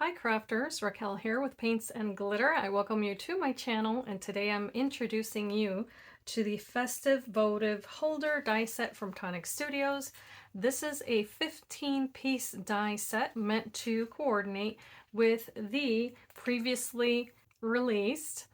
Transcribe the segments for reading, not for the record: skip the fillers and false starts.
Hi crafters, Raquel here with Paints and Glitter. I welcome you to my channel, and today I'm introducing you to the Festive Votive holder die set from Tonic Studios. This is a 15-piece die set meant to coordinate with the previously released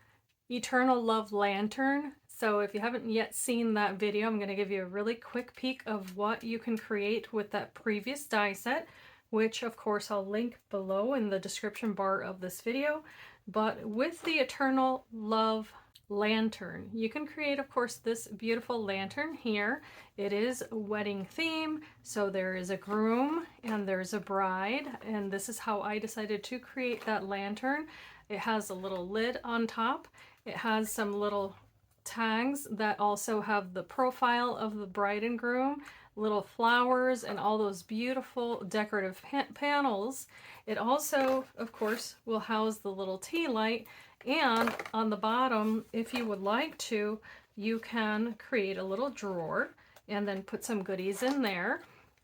Eternal Love Lantern. So if you haven't yet seen that video, I'm going to give you a really quick peek of what you can create with that previous die set, which of course I'll link below in the description bar of this video. But with the Eternal Love Lantern, you can create, of course, this beautiful lantern here. It is a wedding theme, so there is a groom and there's a bride, and this is how I decided to create that lantern. It has a little lid on top. It has some little tags that also have the profile of the bride and groom, little flowers, and all those beautiful decorative panels. It also, of course, will house the little tea light, and on the bottom, if you would like to, you can create a little drawer and then put some goodies in there.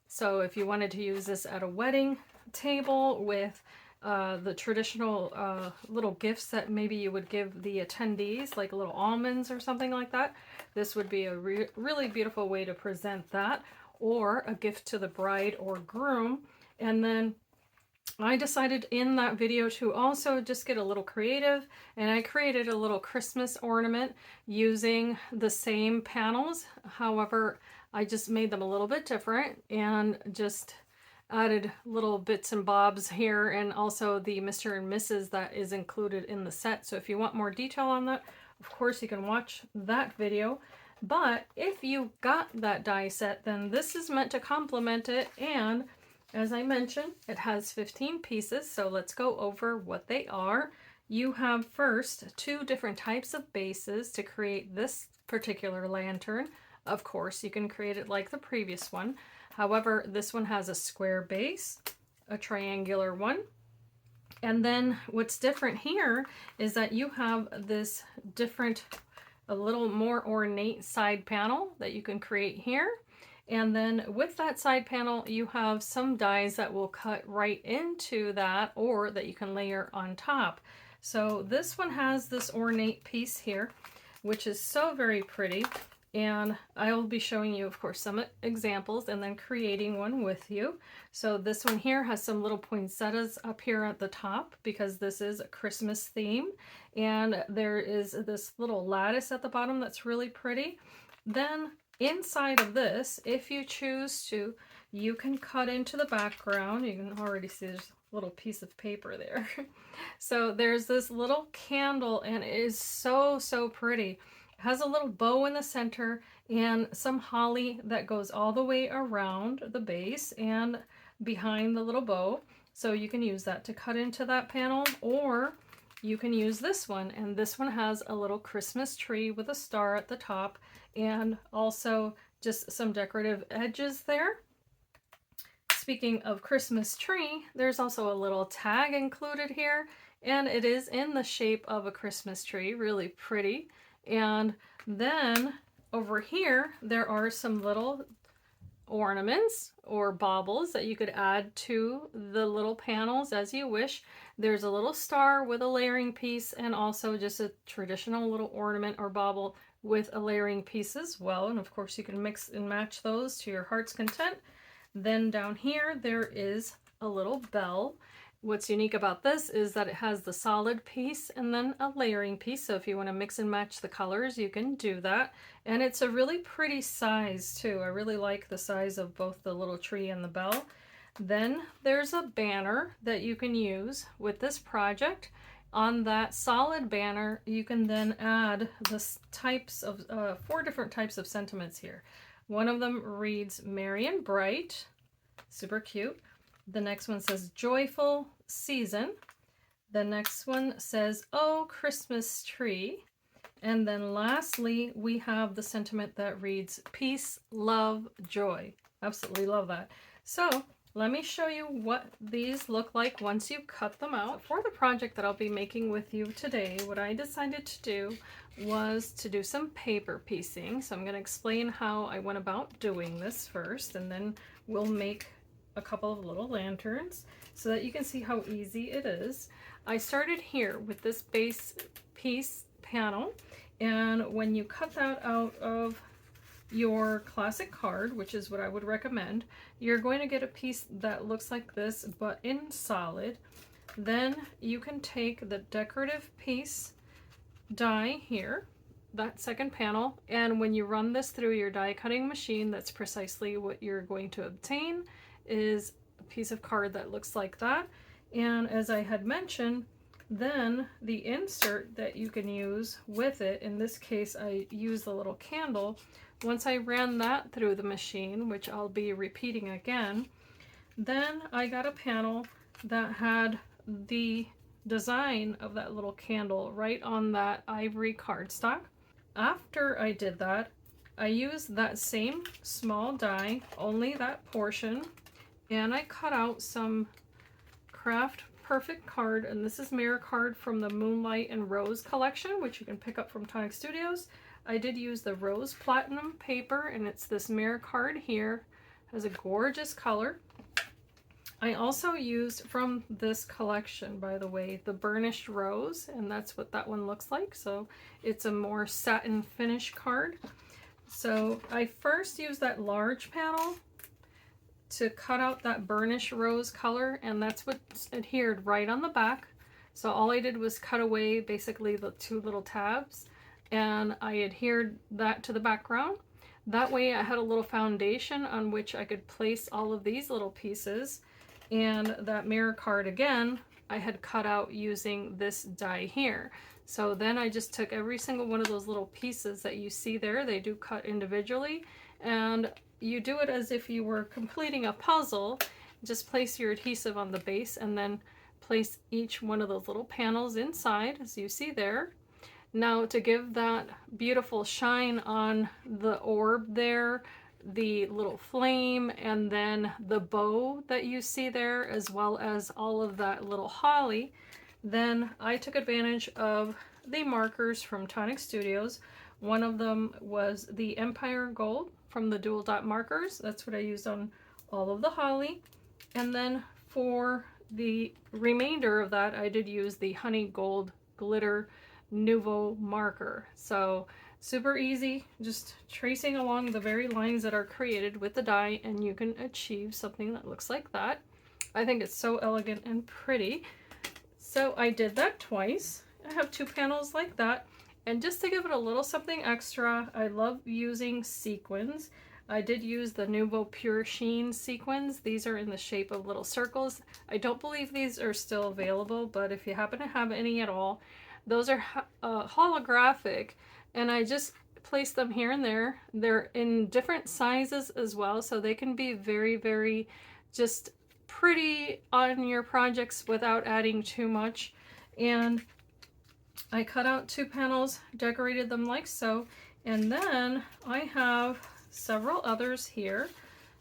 So if you wanted to use this at a wedding table with the traditional little gifts that maybe you would give the attendees, like little almonds or something like that, this would be a really beautiful way to present that, or a gift to the bride or groom. And then I decided in that video to also just get a little creative, and I created a little Christmas ornament using the same panels. However, I just made them a little bit different and just added little bits and bobs here, and also the Mr. and Mrs. that is included in the set. So if you want more detail on that, of course you can watch that video. But if you got that die set, then this is meant to complement it, and as I mentioned, it has 15 pieces, so let's go over what they are. You have first 2 different types of bases to create this particular lantern. Of course, you can create it like the previous one. However, this one has a square base, a triangular one, and then what's different here is that you have this different, a little more ornate side panel that you can create here. And then with that side panel, you have some dies that will cut right into that, or that you can layer on top. So this one has this ornate piece here, which is so very pretty. And I will be showing you, of course, some examples and then creating one with you. So this one here has some little poinsettias up here at the top because this is a Christmas theme. And there is this little lattice at the bottom that's really pretty. Then inside of this, if you choose to, you can cut into the background. You can already see there's a little piece of paper there. So there's this little candle, and it is so pretty. It has a little bow in the center and some holly that goes all the way around the base and behind the little bow. So you can use that to cut into that panel, or you can use this one, and this one has a little Christmas tree with a star at the top, and also just some decorative edges there. Speaking of Christmas tree, there's also a little tag included here, and it is in the shape of a Christmas tree, really pretty. And then over here, there are some little ornaments or baubles that you could add to the little panels as you wish. There's a little star with a layering piece, and also just a traditional little ornament or bauble with a layering piece as well. And of course you can mix and match those to your heart's content. Then down here there is a little bell. What's unique about this is that it has the solid piece and then a layering piece, so if you want to mix and match the colors, you can do that. And it's a really pretty size too. I really like the size of both the little tree and the bell. Then there's a banner that you can use with this project. On that solid banner, you can then add the types of 4 different types of sentiments here. One of them reads Merry and Bright, super cute. The next one says Joyful Season. The next one says Oh Christmas Tree. And then lastly, we have the sentiment that reads Peace, Love, Joy. Absolutely love that. So let me show you what these look like once you cut them out. For the project that I'll be making with you today, what I decided to do was to do some paper piecing. So I'm going to explain how I went about doing this first, and then we'll make a couple of little lanterns so that you can see how easy it is. I started here with this base piece panel, and when you cut that out of your classic card, which is what I would recommend, you're going to get a piece that looks like this but in solid. Then you can take the decorative piece die here, that second panel, and when you run this through your die cutting machine, that's precisely what you're going to obtain, is a piece of card that looks like that. And as I had mentioned, then the insert that you can use with it, in this case I use the little candle. Once I ran that through the machine, which I'll be repeating again, then I got a panel that had the design of that little candle right on that ivory cardstock. After I did that, I used that same small die, only that portion, and I cut out some Craft Perfect card, and this is mirror card from the Moonlight and Rose collection, which you can pick up from Tonic Studios. I did use the Rose Platinum paper, and it's this mirror card here. It has a gorgeous color. I also used from this collection, by the way, the Burnished Rose, and that's what that one looks like. So it's a more satin finish card. So I first used that large panel to cut out that Burnished Rose color, and that's what's adhered right on the back. So all I did was cut away basically the two little tabs, and I adhered that to the background. That way I had a little foundation on which I could place all of these little pieces. And that mirror card, again, I had cut out using this die here. So then I just took every single one of those little pieces that you see there. They do cut individually, and you do it as if you were completing a puzzle. Just place your adhesive on the base and then place each one of those little panels inside, as you see there. Now, to give that beautiful shine on the orb there, the little flame, and then the bow that you see there, as well as all of that little holly, then I took advantage of the markers from Tonic Studios. One of them was the Empire Gold from the dual dot markers. That's what I used on all of the holly. And then for the remainder of that, I did use the Honey Gold Glitter Nuvo marker. So super easy, just tracing along the very lines that are created with the die, and you can achieve something that looks like that. I think it's so elegant and pretty. So I did that twice. I have two panels like that, and just to give it a little something extra, I love using sequins. I did use the Nuvo Pure Sheen sequins. These are in the shape of little circles. I don't believe these are still available, but if you happen to have any at all, those are holographic, and I just place them here and there. They're in different sizes as well, so they can be very, very just pretty on your projects without adding too much. And I cut out two panels, decorated them like so, and then I have several others here.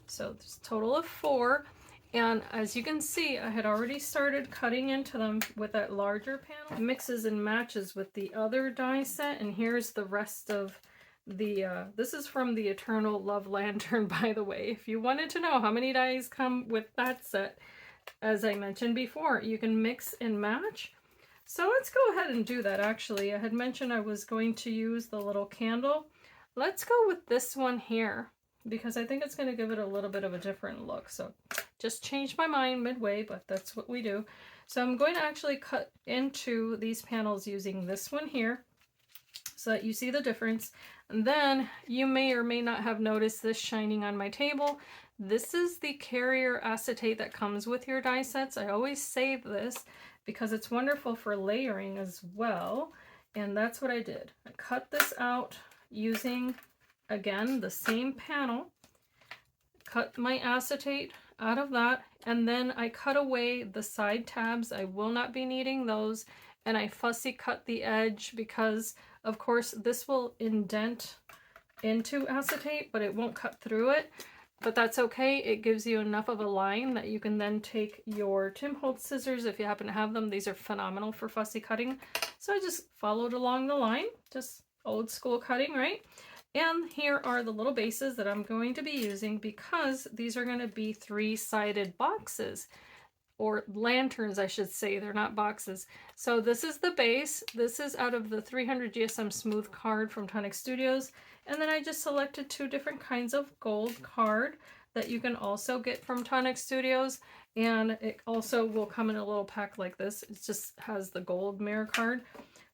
So there's a total of 4. And as you can see, I had already started cutting into them with that larger panel. It mixes and matches with the other die set, and here's the rest of the, this is from the Eternal Love Lantern, by the way. If you wanted to know how many dies come with that set, as I mentioned before, you can mix and match. So let's go ahead and do that. Actually, I had mentioned I was going to use the little candle. Let's go with this one here, because I think it's going to give it a little bit of a different look. So just changed my mind midway, but that's what we do. So I'm going to actually cut into these panels using this one here so that you see the difference. And then you may or may not have noticed this shining on my table. This is the carrier acetate that comes with your die sets. I always save this because it's wonderful for layering as well. And that's what I did. I cut this out using, again, the same panel. Cut my acetate out of that, and then I cut away the side tabs. I will not be needing those, and I fussy cut the edge because, of course, this will indent into acetate, but it won't cut through it. But that's okay. It gives you enough of a line that you can then take your Tim Holtz scissors, if you happen to have them. These are phenomenal for fussy cutting. So I just followed along the line, just old school cutting, right? And here are the little bases that I'm going to be using, because these are going to be 3-sided boxes, or lanterns, I should say. They're not boxes. So this is the base. This is out of the 300 GSM smooth card from Tonic Studios. And then I just selected 2 different kinds of gold card that you can also get from Tonic Studios. And it also will come in a little pack like this. It just has the gold mirror card.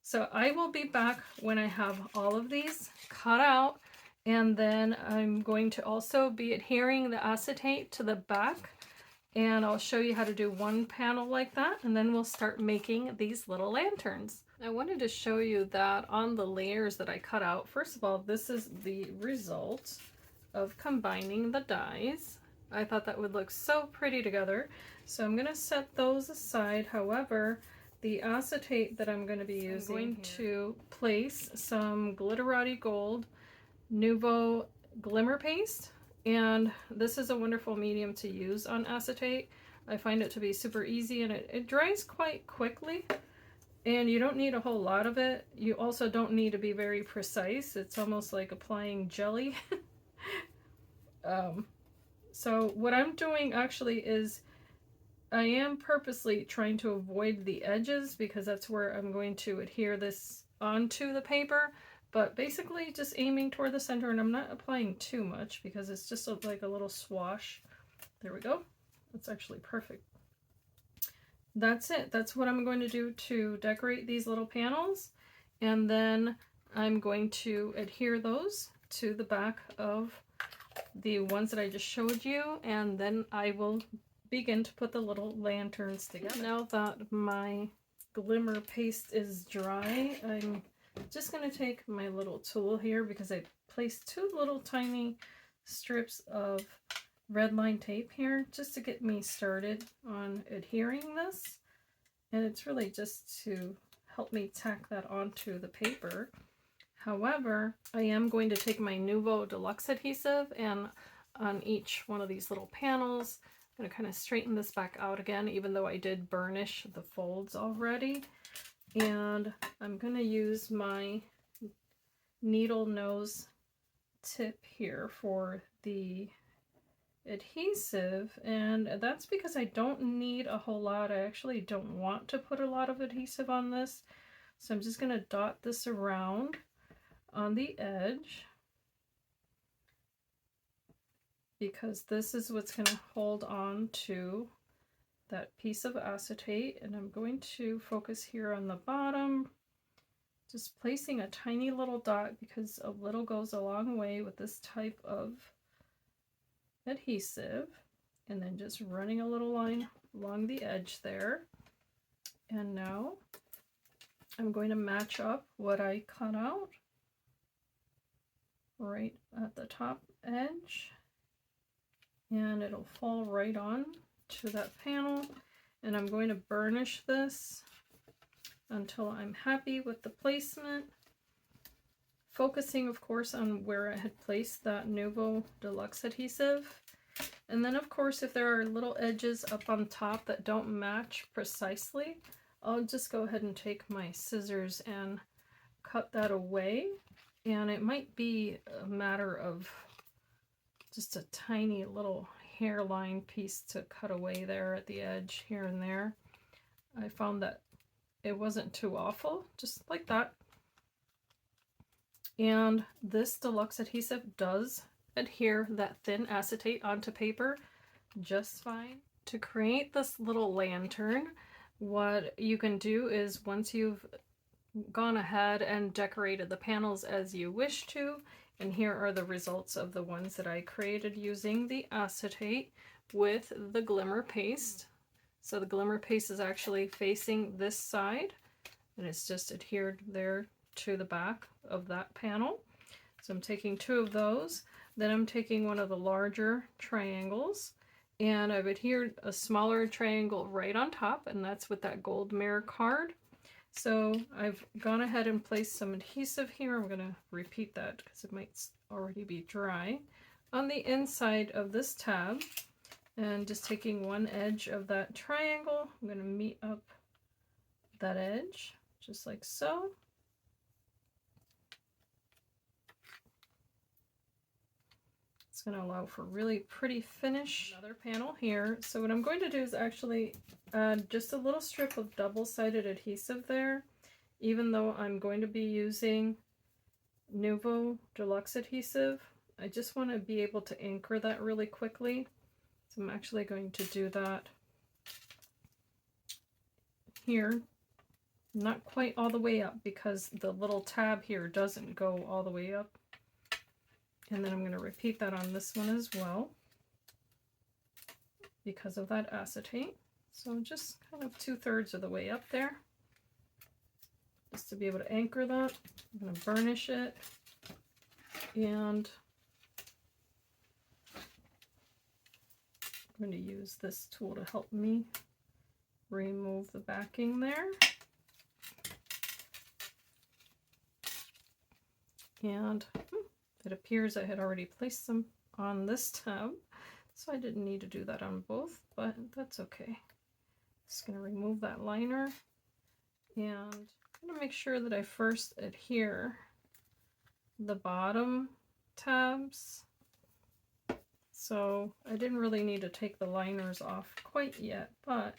So I will be back when I have all of these cut out. And then I'm going to also be adhering the acetate to the back. And I'll show you how to do one panel like that, and then we'll start making these little lanterns. I wanted to show you that on the layers that I cut out. First of all, this is the result of combining the dyes. I thought that would look so pretty together. So I'm gonna set those aside. However, the acetate that I'm gonna be using, I'm going to place some Glitterati Gold Nuvo Glimmer Paste. And this is a wonderful medium to use on acetate. I find it to be super easy, and it dries quite quickly, and you don't need a whole lot of it. You also don't need to be very precise. It's almost like applying jelly. So what I'm doing actually is I am purposely trying to avoid the edges, because that's where I'm going to adhere this onto the paper. But basically just aiming toward the center, and I'm not applying too much because it's just like a little swash. There we go. That's actually perfect. That's it. That's what I'm going to do to decorate these little panels. And then I'm going to adhere those to the back of the ones that I just showed you. And then I will begin to put the little lanterns together. Now that my glimmer paste is dry, I'm just going to take my little tool here, because I placed 2 little tiny strips of red line tape here just to get me started on adhering this. And it's really just to help me tack that onto the paper. However, I am going to take my Nuvo Deluxe adhesive, and on each one of these little panels, I'm going to kind of straighten this back out again, even though I did burnish the folds already. And I'm going to use my needle nose tip here for the adhesive, and that's because I don't need a whole lot. I actually don't want to put a lot of adhesive on this, so I'm just going to dot this around on the edge, because this is what's going to hold on to that piece of acetate. And I'm going to focus here on the bottom, just placing a tiny little dot, because a little goes a long way with this type of adhesive, and then just running a little line along the edge there. And now I'm going to match up what I cut out right at the top edge, and it'll fall right on to that panel. And I'm going to burnish this until I'm happy with the placement, focusing of course on where I had placed that Nuvo Deluxe adhesive. And then of course, if there are little edges up on top that don't match precisely, I'll just go ahead and take my scissors and cut that away. And it might be a matter of just a tiny little hairline piece to cut away there at the edge here and there. I found that it wasn't too awful, just like that. And this deluxe adhesive does adhere that thin acetate onto paper just fine. To create this little lantern, what you can do is, once you've gone ahead and decorated the panels as you wish to, and here are the results of the ones that I created using the acetate with the glimmer paste. So the glimmer paste is actually facing this side, and it's just adhered there to the back of that panel. So I'm taking 2 of those. Then I'm taking one of the larger triangles, and I've adhered a smaller triangle right on top, and that's with that gold mirror card. So I've gone ahead and placed some adhesive here. I'm going to repeat that because it might already be dry on the inside of this tab, and just taking one edge of that triangle, I'm going to meet up that edge just like so. It's going to allow for really pretty finish. Another panel here. So what I'm going to do is actually add just a little strip of double-sided adhesive there, even though I'm going to be using Nuvo Deluxe adhesive. I just want to be able to anchor that really quickly. So I'm actually going to do that here. Not quite all the way up because the little tab here doesn't go all the way up. And then I'm going to repeat that on this one as well because of that acetate. So just kind of 2/3 of the way up there, just to be able to anchor that. I'm going to burnish it, and I'm going to use this tool to help me remove the backing there. And it appears I had already placed them on this tab, so I didn't need to do that on both, but that's okay. Just going to remove that liner, and I'm going to make sure that I first adhere the bottom tabs. So I didn't really need to take the liners off quite yet, but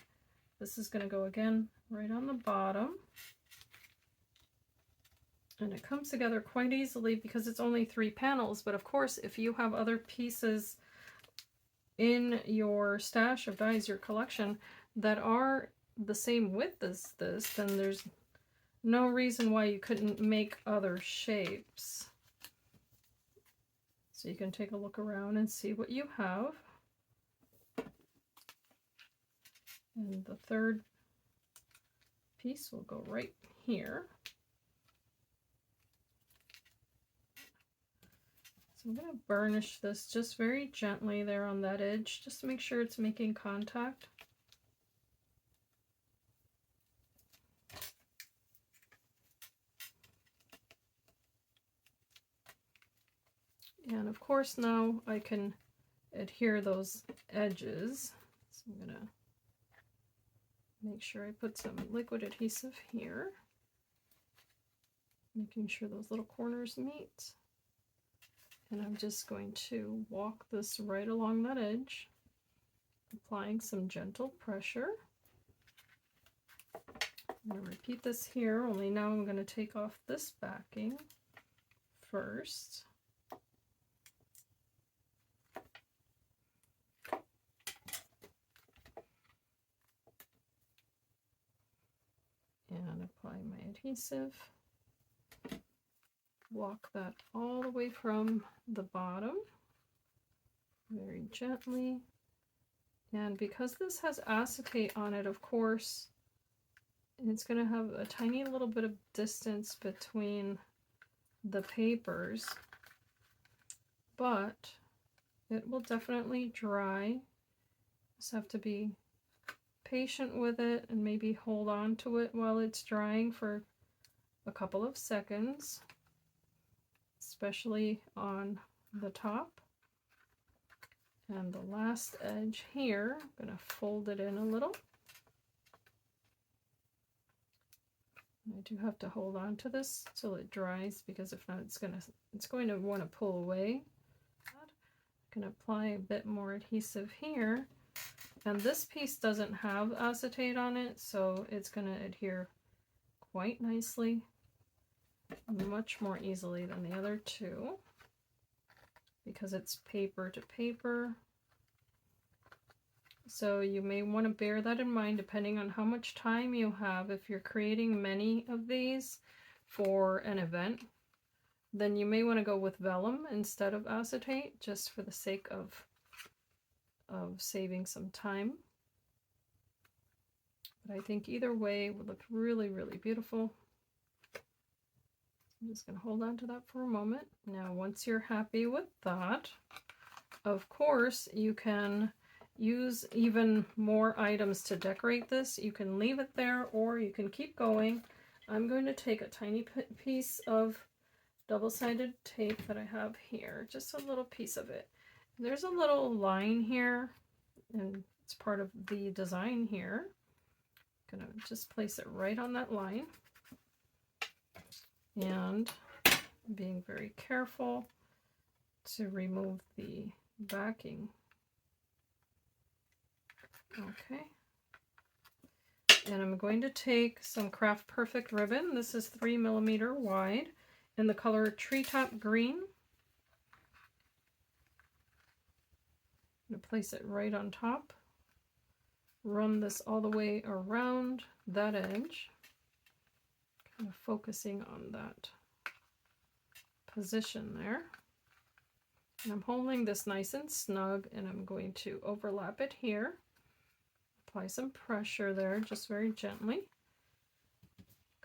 this is going to go again right on the bottom. And it comes together quite easily because it's only 3 panels, but of course if you have other pieces in your stash of dies, your collection, that are the same width as this, then there's no reason why you couldn't make other shapes. So you can take a look around and see what you have. And the third piece will go right here. So I'm going to burnish this just very gently there on that edge, just to make sure it's making contact. And of course now I can adhere those edges. So I'm going to make sure I put some liquid adhesive here, making sure those little corners meet. And I'm just going to walk this right along that edge, applying some gentle pressure. I'm going to repeat this here, only now I'm going to take off this backing first. And apply my adhesive. Walk that all the way from the bottom, very gently. And because this has acetate on it, of course, it's going to have a tiny little bit of distance between the papers, but it will definitely dry. Just have to be patient with it and maybe hold on to it while it's drying for a couple of seconds, especially on the top. And the last edge here, I'm going to fold it in a little. I do have to hold on to this till it dries, because if not it's going to want to pull away. I'm going to apply a bit more adhesive here, and this piece doesn't have acetate on it, so it's going to adhere quite nicely, much more easily than the other two, because it's paper to paper. So you may want to bear that in mind depending on how much time you have. If you're creating many of these for an event, then you may want to go with vellum instead of acetate, just for the sake of saving some time. But I think either way would look really, really beautiful. I'm just going to hold on to that for a moment. Now, once you're happy with that, of course, you can use even more items to decorate this. You can leave it there or you can keep going. I'm going to take a tiny piece of double-sided tape that I have here, just a little piece of it. There's a little line here, and it's part of the design here. I'm going to just place it right on that line, and being very careful to remove the backing. Okay. And I'm going to take some Craft Perfect ribbon. This is 3mm wide in the color Treetop Green. I'm going to place it right on top. Run this all the way around that edge. Kind of focusing on that position there. And I'm holding this nice and snug, and I'm going to overlap it here. Apply some pressure there, just very gently.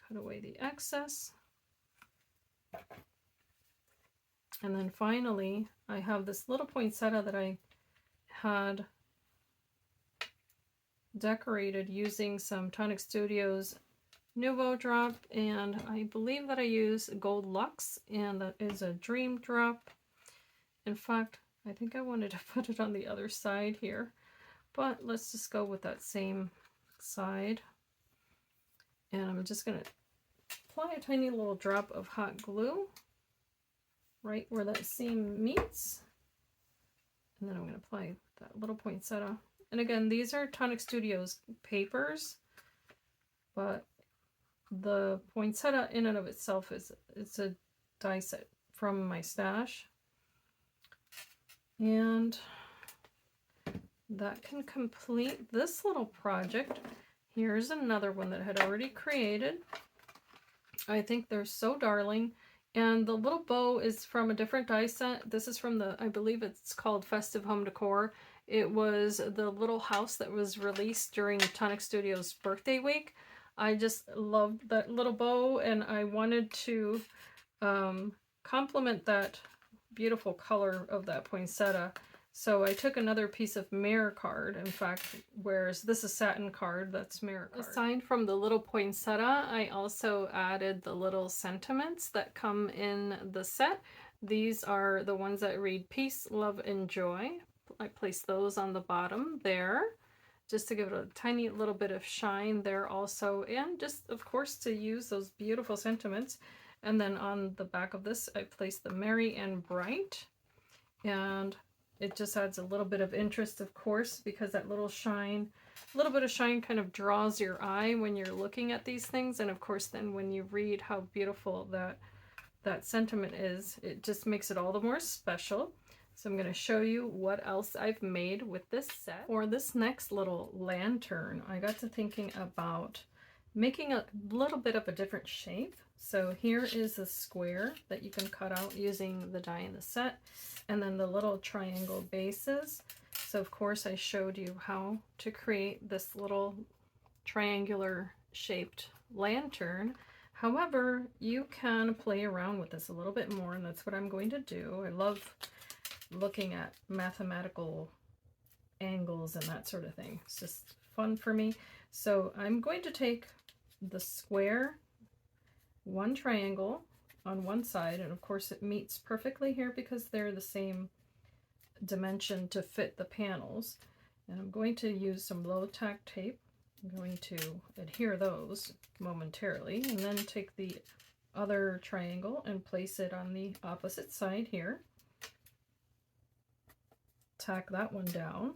Cut away the excess. And then finally, I have this little poinsettia that I had decorated using some Tonic Studios Nuvo drop, and I believe that I use Gold Luxe, and that is a dream drop. In fact, I think I wanted to put it on the other side here, but let's just go with that same side. And I'm just going to apply a tiny little drop of hot glue right where that seam meets. And then I'm going to apply that little poinsettia. And again, these are Tonic Studios papers, but the poinsettia in and of itself it's a die set from my stash. And that can complete this little project. Here's another one that I had already created. I think they're so darling. And the little bow is from a different die set. This is from I believe it's called Festive Home Decor. It was the little house that was released during Tonic Studios birthday week. I just loved that little bow, and I wanted to complement that beautiful color of that poinsettia. So I took another piece of mirror card, in fact, whereas this is satin card, that's mirror card. Aside from the little poinsettia, I also added the little sentiments that come in the set. These are the ones that read peace, love, and joy. I placed those on the bottom there, just to give it a tiny little bit of shine there also, and just, of course, to use those beautiful sentiments. And then on the back of this, I placed the merry and bright, and it just adds a little bit of interest, of course, because that little bit of shine kind of draws your eye when you're looking at these things. And of course, then when you read how beautiful that sentiment is, it just makes it all the more special. So I'm going to show you what else I've made with this set. For this next little lantern, I got to thinking about making a little bit of a different shape. So here is a square that you can cut out using the die in the set, and then the little triangle bases. So of course I showed you how to create this little triangular shaped lantern. However, you can play around with this a little bit more, and that's what I'm going to do. I love looking at mathematical angles and that sort of thing. It's just fun for me. So I'm going to take the square, one triangle on one side, and of course it meets perfectly here because they're the same dimension to fit the panels. And I'm going to use some low tack tape. I'm going to adhere those momentarily, and then take the other triangle and place it on the opposite side here. Tack that one down.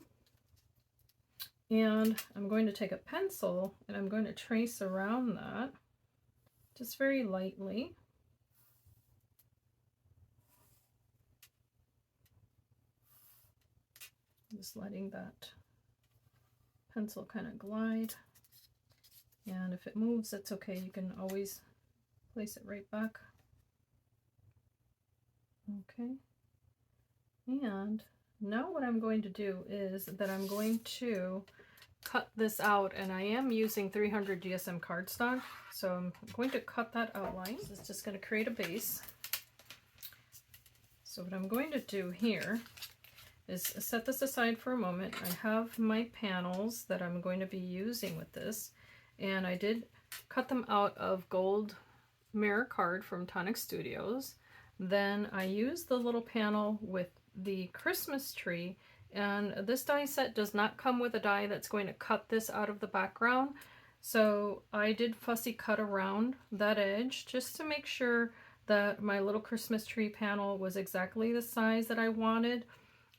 And I'm going to take a pencil and I'm going to trace around that just very lightly. Just letting that pencil kind of glide. And if it moves, that's okay. You can always place it right back. Okay. And now what I'm going to do is that I'm going to cut this out, and I am using 300 GSM cardstock, so I'm going to cut that outline. It's just going to create a base. So what I'm going to do here is set this aside for a moment. I have my panels that I'm going to be using with this, and I did cut them out of gold mirror card from Tonic Studios. Then I used the little panel with the Christmas tree, and this die set does not come with a die that's going to cut this out of the background, so I did fussy cut around that edge just to make sure that my little Christmas tree panel was exactly the size that I wanted.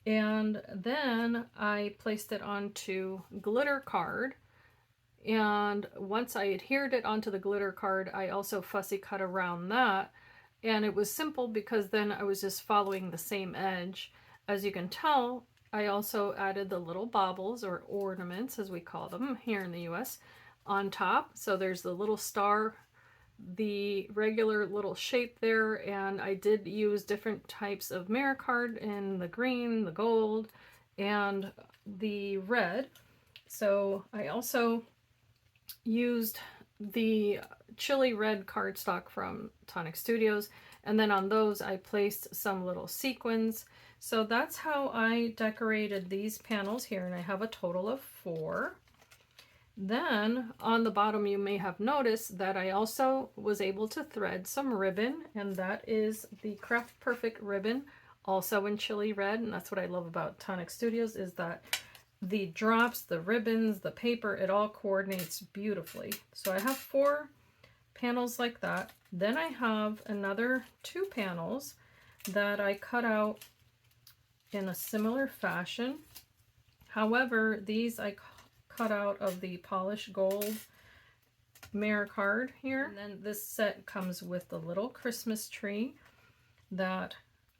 And then I placed it onto glitter card. And once I adhered it onto the glitter card, I also fussy cut around that. And it was simple because then I was just following the same edge. As you can tell, I also added the little baubles, or ornaments as we call them here in the US, on top. So there's the little star, the regular little shape there, and I did use different types of mirror card in the green, the gold, and the red. So I also used the chili red cardstock from Tonic Studios, and then on those I placed some little sequins. So that's how I decorated these panels here, and I have a total of 4. Then on the bottom you may have noticed that I also was able to thread some ribbon, and that is the Craft Perfect ribbon, also in chili red. And that's what I love about Tonic Studios, is that the drops, the ribbons, the paper, it all coordinates beautifully. So I have 4 panels like that. Then I have another 2 panels that I cut out in a similar fashion. However, these I cut out of the polished gold mirror card here. And then this set comes with the little Christmas tree that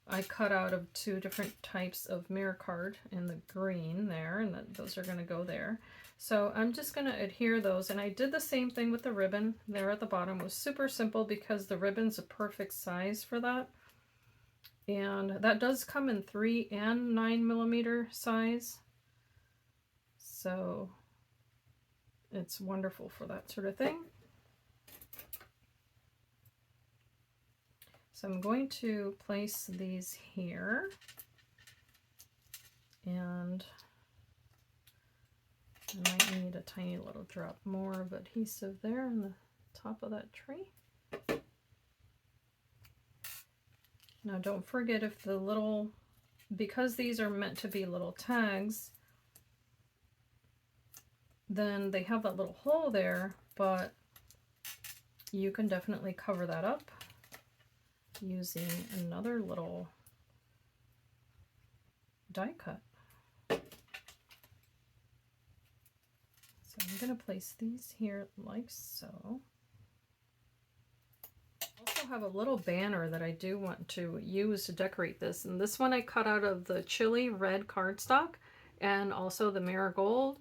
I cut out of 2 different types of mirror card in the green there, and those are going to go there. So I'm just going to adhere those, and I did the same thing with the ribbon there at the bottom. It was super simple because the ribbon's a perfect size for that. And that does come in 3 and 9mm size. So it's wonderful for that sort of thing. So I'm going to place these here, and I might need a tiny little drop more of adhesive there on the top of that tree. Now don't forget, if the little, because these are meant to be little tags, then they have that little hole there, but you can definitely cover that up using another little die cut. So I'm going to place these here like so. I also have a little banner that I do want to use to decorate this, and this one I cut out of the chili red cardstock and also the marigold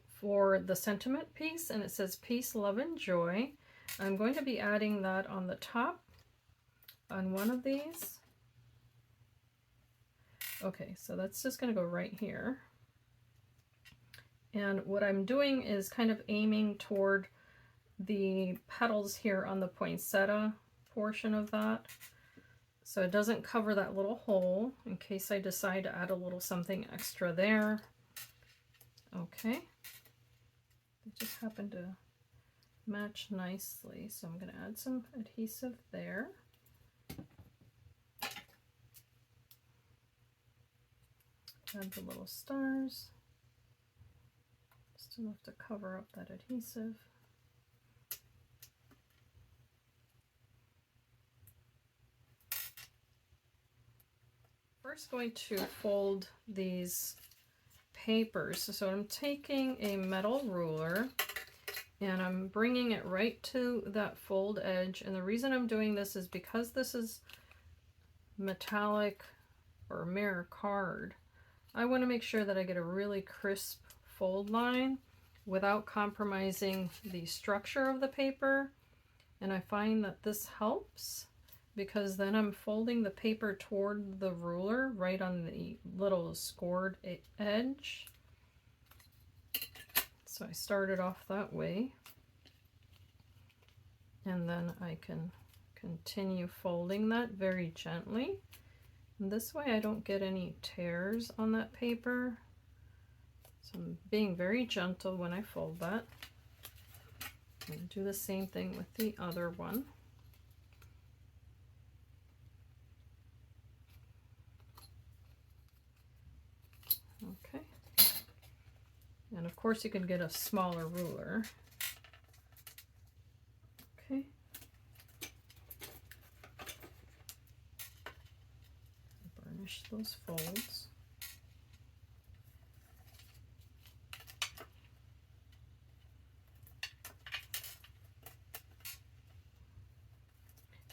for the sentiment piece, and it says peace, love, and joy. I'm going to be adding that on the top on one of these. Okay, so that's just going to go right here. And what I'm doing is kind of aiming toward the petals here on the poinsettia portion of that, so it doesn't cover that little hole in case I decide to add a little something extra there. Okay, they just happen to match nicely, so I'm going to add some adhesive there. Add the little stars, just enough to cover up that adhesive. First, going to fold these papers. So I'm taking a metal ruler and I'm bringing it right to that fold edge. And the reason I'm doing this is because this is metallic or mirror card, I want to make sure that I get a really crisp fold line without compromising the structure of the paper. And I find that this helps because then I'm folding the paper toward the ruler right on the little scored edge. So I started off that way, and then I can continue folding that very gently. And this way I don't get any tears on that paper. So I'm being very gentle when I fold that. And do the same thing with the other one. Okay. And of course you can get a smaller ruler. Okay. Burnish those folds.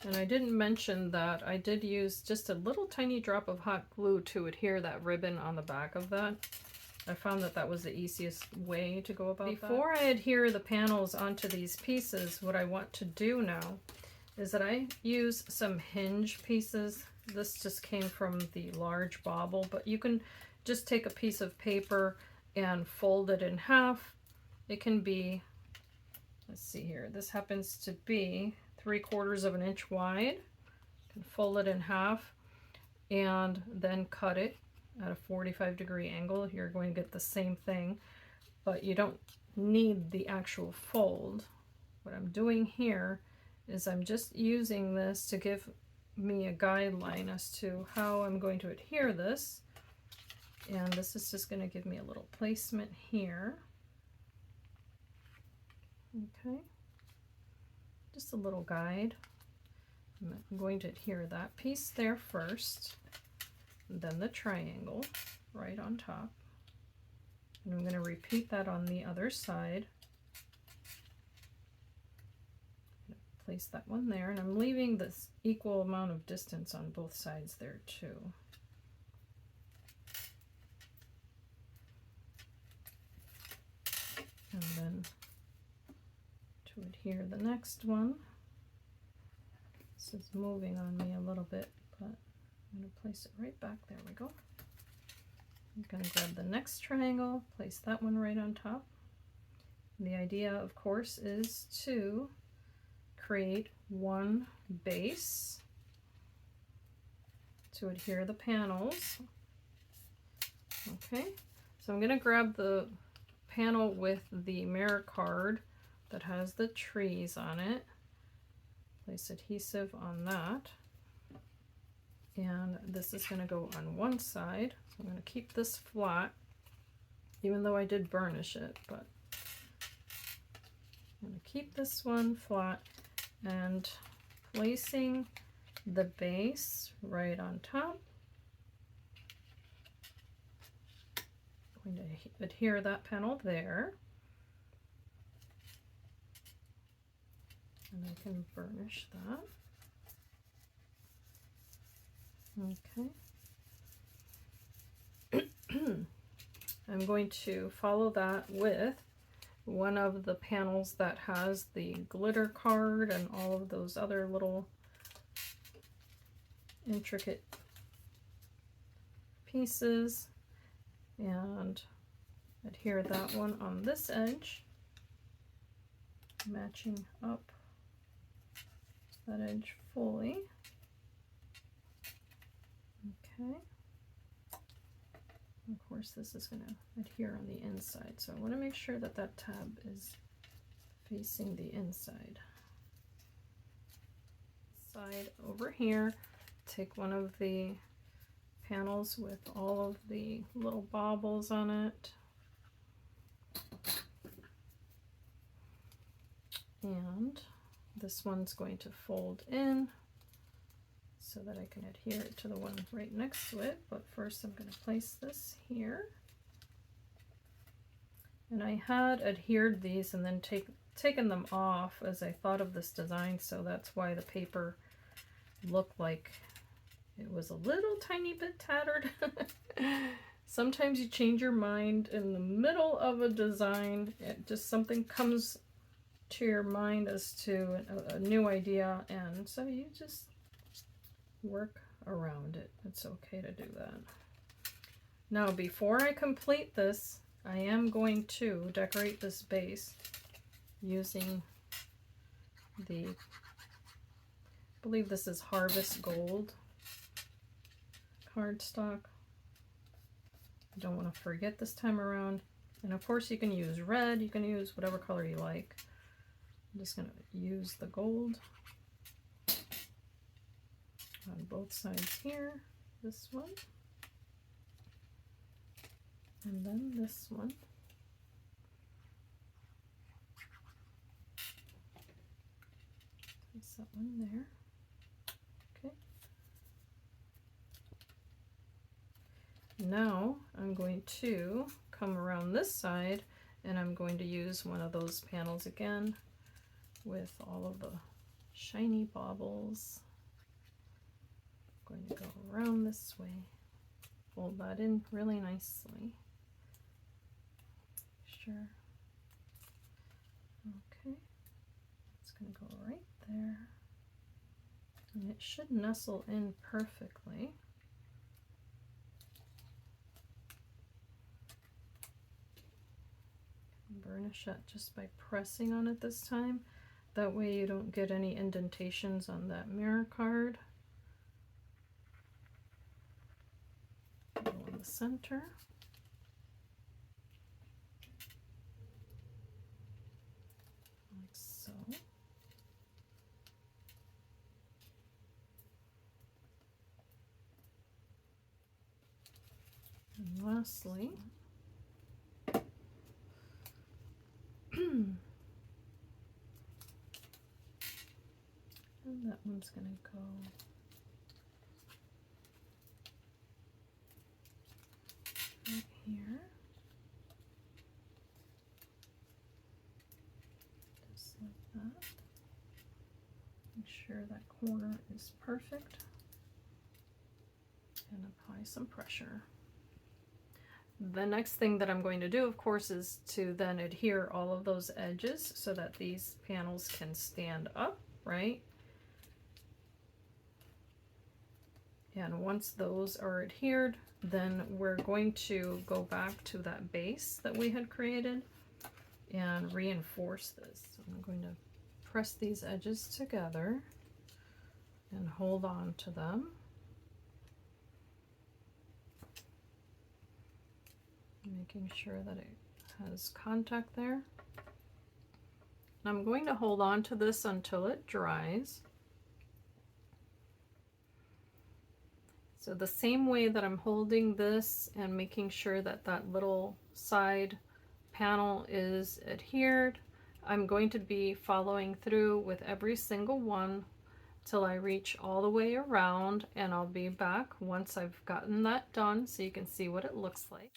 And I didn't mention that I did use just a little tiny drop of hot glue to adhere that ribbon on the back of that. I found that that was the easiest way to go about that. Before I adhere the panels onto these pieces, what I want to do now is that I use some hinge pieces. This just came from the large bauble, but you can just take a piece of paper and fold it in half. It can be, let's see here, this happens to be 3/4 of an inch wide. You can fold it in half and then cut it at a 45-degree angle. You're going to get the same thing, but you don't need the actual fold. What I'm doing here is I'm just using this to give me a guideline as to how I'm going to adhere this. And this is just going to give me a little placement here. Okay. Just a little guide. I'm going to adhere that piece there first, and then the triangle right on top. And I'm going to repeat that on the other side. Place that one there, and I'm leaving this equal amount of distance on both sides there too. And then to adhere the next one, this is moving on me a little bit, but I'm going to place it right back. There we go. I'm going to grab the next triangle, place that one right on top. And the idea, of course, is to create one base to adhere the panels. Okay, so I'm going to grab the panel with the mirror card that has the trees on it, place adhesive on that, and this is going to go on one side. So I'm going to keep this flat, even though I did burnish it, but I'm going to keep this one flat and placing the base right on top. I'm going to adhere that panel there. And I can burnish that. Okay. I'm going to follow that with one of the panels that has the glitter card and all of those other little intricate pieces, and adhere that one on this edge, matching up that edge fully. Okay. Of course, this is going to adhere on the inside, so I want to make sure that that tab is facing the inside. Side over here, take one of the panels with all of the little baubles on it, and this one's going to fold in so that I can adhere it to the one right next to it. But first I'm going to place this here. And I had adhered these and then taken them off as I thought of this design, so that's why the paper looked like it was a little tiny bit tattered. Sometimes you change your mind in the middle of a design. It just something comes to your mind as to a new idea, and so you just work around it. It's okay to do that. Now, before I complete this, I am going to decorate this base using the, I believe this is Harvest Gold cardstock. I don't want to forget this time around. And of course you can use red, you can use whatever color you like. I'm just going to use the gold on both sides here, this one, and then this one. Place that one there. Okay. Now I'm going to come around this side, and I'm going to use one of those panels again with all of the shiny baubles. I'm going to go around this way, fold that in really nicely. Sure. Okay, it's going to go right there, and it should nestle in perfectly. Burnish it just by pressing on it this time. That way you don't get any indentations on that mirror card. Go in the center. Like so. And lastly, and that one's going to go right here. Just like that. Make sure that corner is perfect. And apply some pressure. The next thing that I'm going to do, of course, is to then adhere all of those edges so that these panels can stand up, right? And once those are adhered, then we're going to go back to that base that we had created and reinforce this. So I'm going to press these edges together and hold on to them. Making sure that it has contact there. I'm going to hold on to this until it dries. So the same way that I'm holding this and making sure that that little side panel is adhered, I'm going to be following through with every single one till I reach all the way around, and I'll be back once I've gotten that done so you can see what it looks like.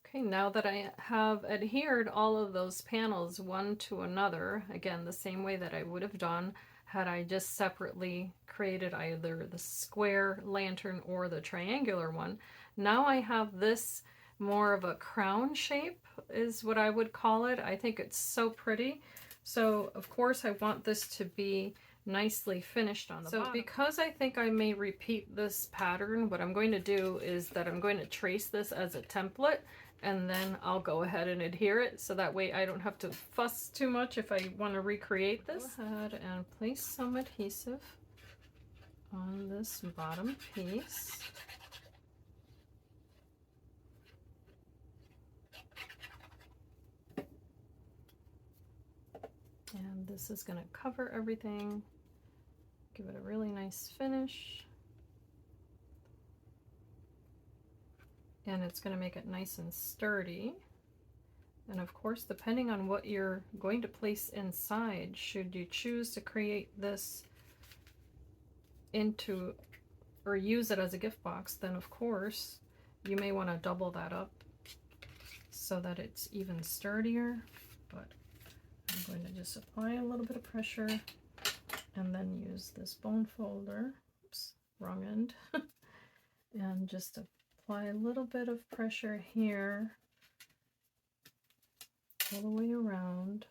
Okay, now that I have adhered all of those panels one to another, again, the same way that I would have done had I just separately created either the square lantern or the triangular one. Now I have this more of a crown shape is what I would call it. I think it's so pretty. So of course I want this to be nicely finished on the bottom. So because I think I may repeat this pattern, what I'm going to do is that I'm going to trace this as a template, and then I'll go ahead and adhere it, so that way I don't have to fuss too much if I want to recreate this. Go ahead and place some adhesive on this bottom piece. And this is going to cover everything, give it a really nice finish. And it's going to make it nice and sturdy. And of course, depending on what you're going to place inside, should you choose to create this into or use it as a gift box, then of course you may want to double that up so that it's even sturdier. But I'm going to just apply a little bit of pressure and then use this bone folder. Oops, wrong end. And just apply a little bit of pressure here all the way around.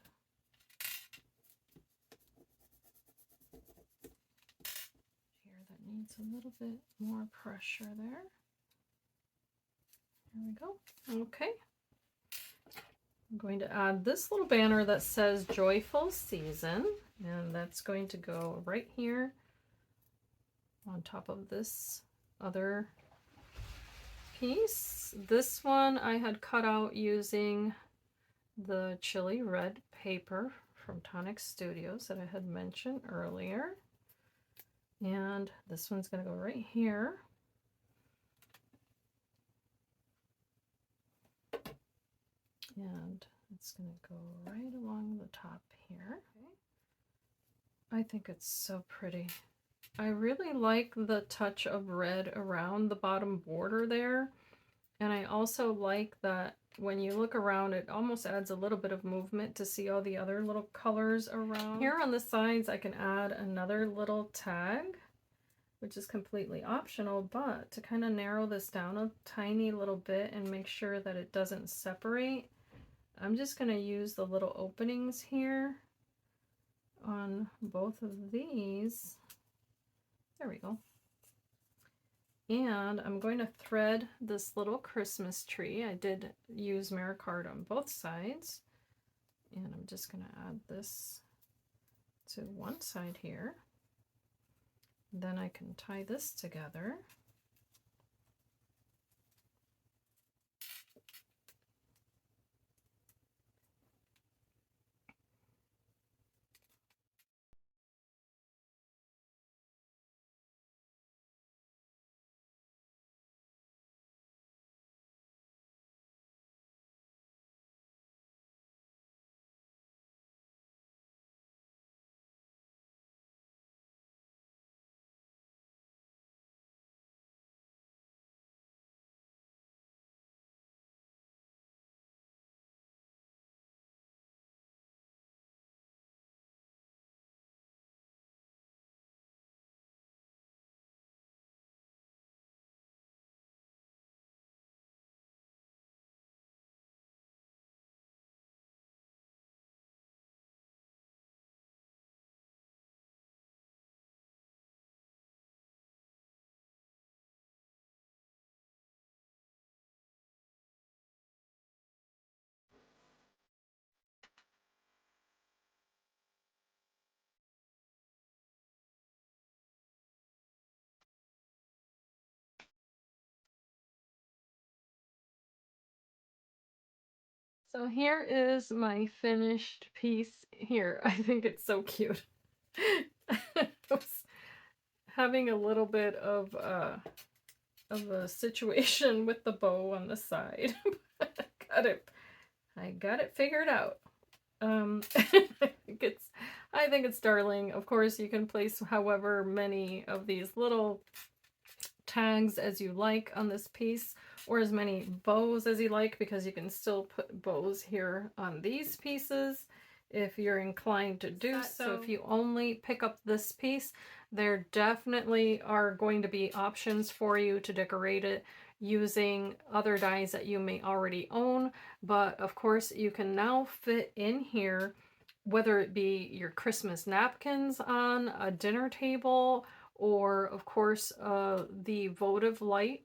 Here, that needs a little bit more pressure there. There we go. Okay. I'm going to add this little banner that says Joyful Season, and that's going to go right here on top of this other piece. This one I had cut out using the chili red paper from Tonic Studios that I had mentioned earlier. And this one's going to go right here. And it's going to go right along the top here. Okay. I think it's so pretty. I really like the touch of red around the bottom border there. And I also like that when you look around, it almost adds a little bit of movement to see all the other little colors around. Here on the sides, I can add another little tag, which is completely optional, but to kind of narrow this down a tiny little bit and make sure that it doesn't separate, I'm just going to use the little openings here on both of these. There we go. And I'm going to thread this little Christmas tree. I did use Maricard on both sides. And I'm just going to add this to one side here. Then I can tie this together. So here is my finished piece here. I think it's so cute. I was having a little bit of a situation with the bow on the side. I got it figured out. I think it's darling. Of course, you can place however many of these little tags as you like on this piece, or as many bows as you like, because you can still put bows here on these pieces if you're inclined to do so. If you only pick up this piece, there definitely are going to be options for you to decorate it using other dies that you may already own, but of course you can now fit in here, whether it be your Christmas napkins on a dinner table, or of course the votive light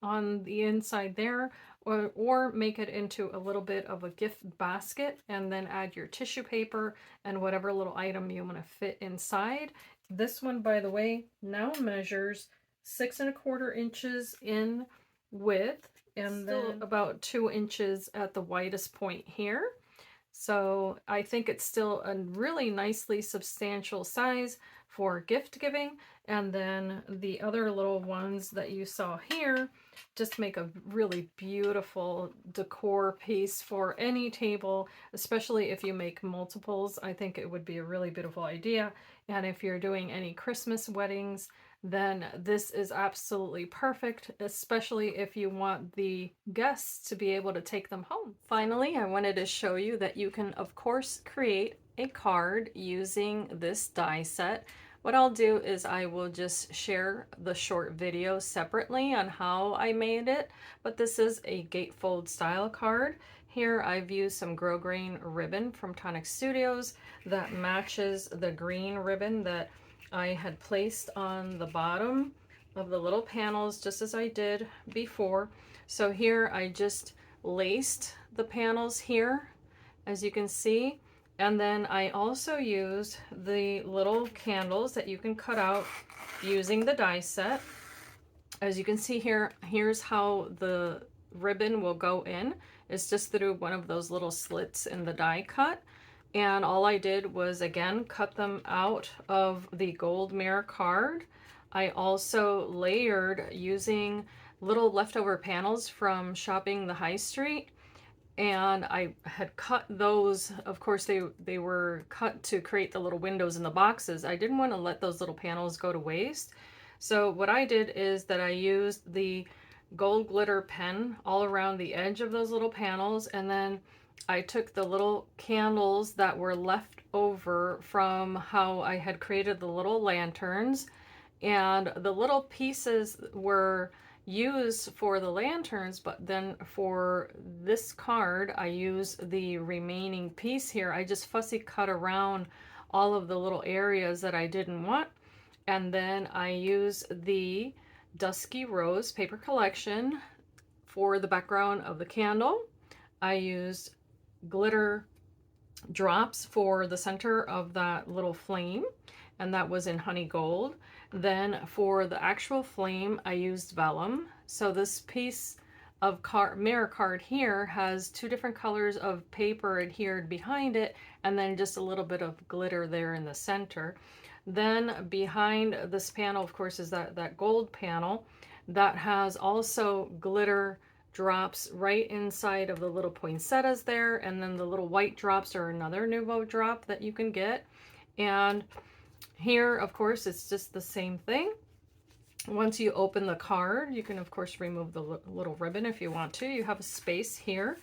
on the inside there, or make it into a little bit of a gift basket and then add your tissue paper and whatever little item you want to fit inside. This one, by the way, now measures 6¼ inches in width and then about 2 inches at the widest point here. So I think it's still a really nicely substantial size for gift giving. And then the other little ones that you saw here just make a really beautiful decor piece for any table, especially if you make multiples. I think it would be a really beautiful idea. And if you're doing any Christmas weddings, then this is absolutely perfect, especially if you want the guests to be able to take them home. Finally, I wanted to show you that you can, of course, create a card using this die set. What I'll do is I will just share the short video separately on how I made it, but this is a gatefold style card. Here I've used some grosgrain ribbon from Tonic Studios that matches the green ribbon that I had placed on the bottom of the little panels, just as I did before. So here I just laced the panels here, as you can see. And then I also used the little candles that you can cut out using the die set. As you can see here, here's how the ribbon will go in. It's just through one of those little slits in the die cut. And all I did was, again, cut them out of the gold mirror card. I also layered using little leftover panels from shopping the high street. And I had cut those, of course they were cut to create the little windows in the boxes. I didn't want to let those little panels go to waste. So what I did is that I used the gold glitter pen all around the edge of those little panels, and then I took the little candles that were left over from how I had created the little lanterns, and the little pieces were used for the lanterns, but then for this card I use the remaining piece here. I just fussy cut around all of the little areas that I didn't want, and then I use the Dusky Rose paper collection for the background of the candle. I used glitter drops for the center of that little flame, and that was in honey gold. Then for the actual flame, I used vellum. So this piece of mirror card here has two different colors of paper adhered behind it, and then just a little bit of glitter there in the center. Then behind this panel, of course, is that gold panel that has also glitter drops right inside of the little poinsettias there, and then the little white drops are another Nuvo drop that you can get. And here, of course, it's just the same thing. Once you open the card, you can of course remove the little ribbon if you want to. You have a space here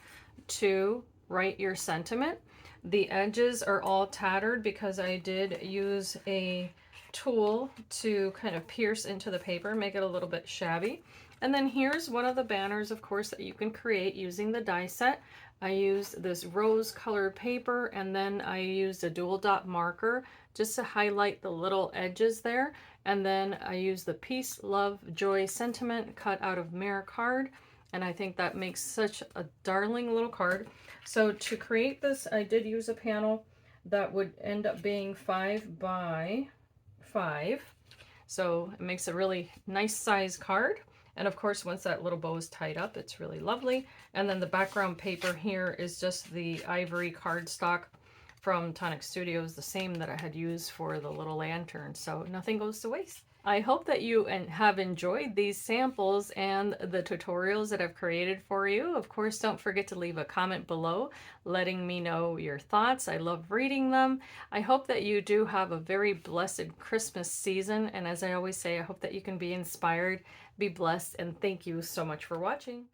to write your sentiment. The edges are all tattered because I did use a tool to kind of pierce into the paper, make it a little bit shabby. And then here's one of the banners, of course, that you can create using the die set. I used this rose colored paper, and then I used a dual dot marker just to highlight the little edges there. And then I used the peace, love, joy sentiment cut out of mirror card. And I think that makes such a darling little card. So to create this, I did use a panel that would end up being 5 by 5. So it makes a really nice size card. And of course, once that little bow is tied up, it's really lovely. And then the background paper here is just the ivory cardstock from Tonic Studios, the same that I had used for the little lantern. So nothing goes to waste. I hope that you have enjoyed these samples and the tutorials that I've created for you. Of course, don't forget to leave a comment below letting me know your thoughts. I love reading them. I hope that you do have a very blessed Christmas season. And as I always say, I hope that you can be inspired, be blessed, and thank you so much for watching.